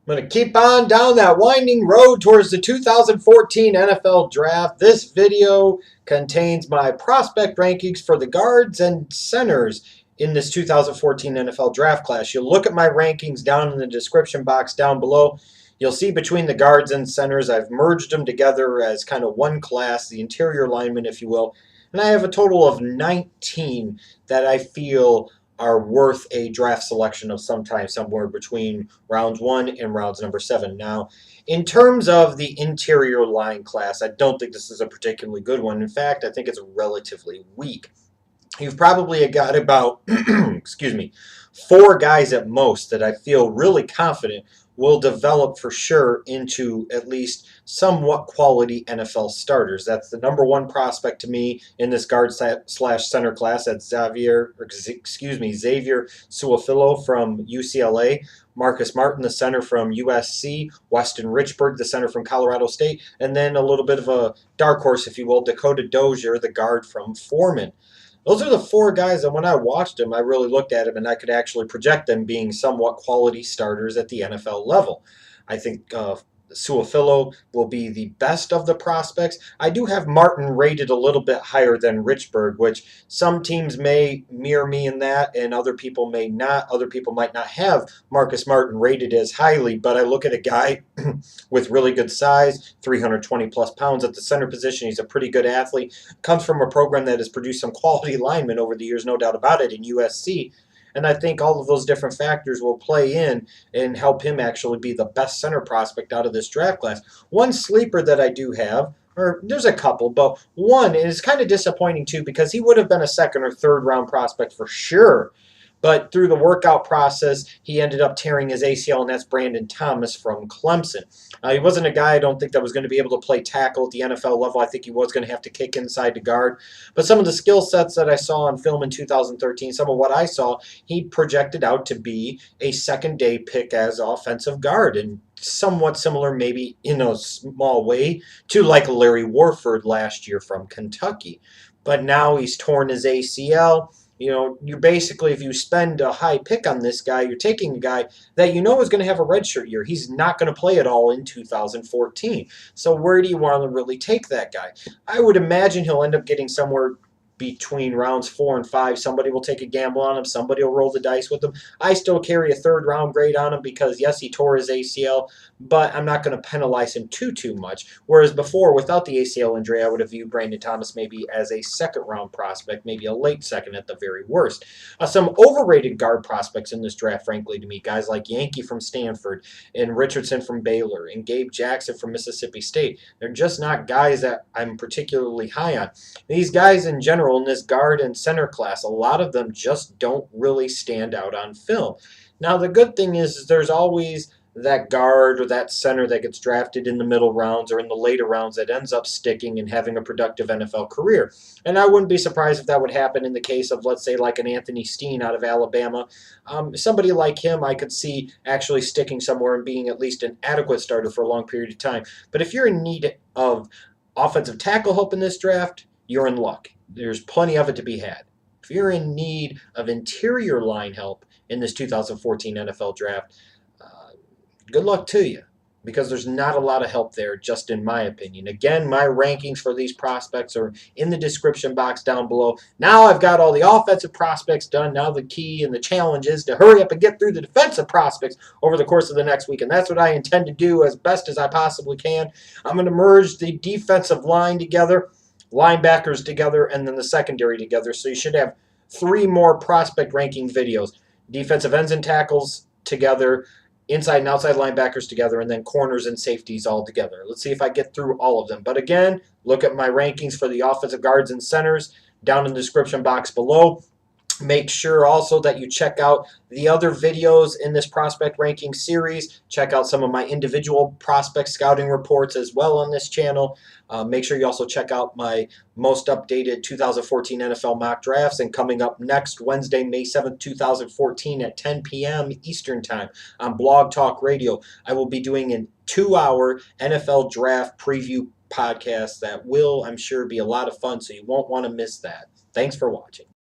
I'm going to keep on down that winding road towards the 2014 NFL Draft. This video contains my prospect rankings for the guards and centers in this 2014 NFL Draft class. You'll look at my rankings down in the description box down below. You'll see between the guards and centers, I've merged them together as kind of one class, the interior linemen, if you will. And I have a total of 19 that I feel are worth a draft selection of some time, somewhere between rounds 1 and rounds number 7. Now, in terms of the interior line class, I don't think this is a particularly good one. In fact, I think it's relatively weak. You've probably got about, excuse me, 4 guys at most that I feel really confident will develop for sure into at least somewhat quality NFL starters. That's the number one prospect to me in this guard slash center class. That's Xavier Suafilo from UCLA, Marcus Martin, the center from USC, Weston Richburg, the center from Colorado State, and then a little bit of a dark horse, if you will, Dakota Dozier, the guard from Furman. Those are the 4 guys that when I watched them, I really looked at them and I could actually project them being somewhat quality starters at the NFL level. I think Suafilo will be the best of the prospects. I do have Martin rated a little bit higher than Richburg, which some teams may mirror me in that and other people may not. Other people might not have Marcus Martin rated as highly, but I look at a guy with really good size, 320 plus pounds at the center position. He's a pretty good athlete. Comes from a program that has produced some quality linemen over the years, no doubt about it, in USC. And I think all of those different factors will play in and help him actually be the best center prospect out of this draft class. One sleeper that I do have, or there's a couple, but one is kind of disappointing too because he would have been a second or third round prospect for sure. But through the workout process, he ended up tearing his ACL, and that's Brandon Thomas from Clemson. He wasn't a guy I don't think that was going to be able to play tackle at the NFL level. I think he was going to have to kick inside to guard. But some of the skill sets that I saw on film in 2013, some of what I saw, he projected out to be a second-day pick as offensive guard, and somewhat similar maybe in a small way to like Larry Warford last year from Kentucky. But now he's torn his ACL. You know, you basically, if you spend a high pick on this guy, you're taking a guy that you know is going to have a redshirt year. He's not going to play at all in 2014. So where do you want to really take that guy? I would imagine he'll end up getting somewhere between rounds 4 and 5. Somebody will take a gamble on him. Somebody will roll the dice with him. I still carry a third round grade on him because, yes, he tore his ACL, but I'm not going to penalize him too much. Whereas before, without the ACL injury, I would have viewed Brandon Thomas maybe as a second round prospect, maybe a late second at the very worst. Some overrated guard prospects in this draft, frankly, to me, guys like Yankey from Stanford and Richardson from Baylor and Gabe Jackson from Mississippi State. They're just not guys that I'm particularly high on. These guys in general in this guard and center class, a lot of them just don't really stand out on film. Now, the good thing is there's always that guard or that center that gets drafted in the middle rounds or in the later rounds that ends up sticking and having a productive NFL career. And I wouldn't be surprised if that would happen in the case of, let's say, like an Anthony Steen out of Alabama. Somebody like him I could see actually sticking somewhere and being at least an adequate starter for a long period of time. But if you're in need of offensive tackle help in this draft, you're in luck. There's plenty of it to be had. If you're in need of interior line help in this 2014 NFL Draft, good luck to you because there's not a lot of help there, just in my opinion. Again, my rankings for these prospects are in the description box down below. Now I've got all the offensive prospects done. Now the key and the challenge is to hurry up and get through the defensive prospects over the course of the next week, and that's what I intend to do as best as I possibly can. I'm going to merge the defensive line together, linebackers together, and then the secondary together. So you should have 3 more prospect ranking videos. Defensive ends and tackles together, inside and outside linebackers together, and then corners and safeties all together. Let's see if I get through all of them. But again, look at my rankings for the offensive guards and centers down in the description box below. Make sure also that you check out the other videos in this prospect ranking series. Check out some of my individual prospect scouting reports as well on this channel. Make sure you also check out my most updated 2014 NFL mock drafts. And coming up next Wednesday, May 7th, 2014 at 10 p.m. Eastern Time on Blog Talk Radio, I will be doing a 2-hour NFL draft preview podcast that will, I'm sure, be a lot of fun, so you won't want to miss that. Thanks for watching.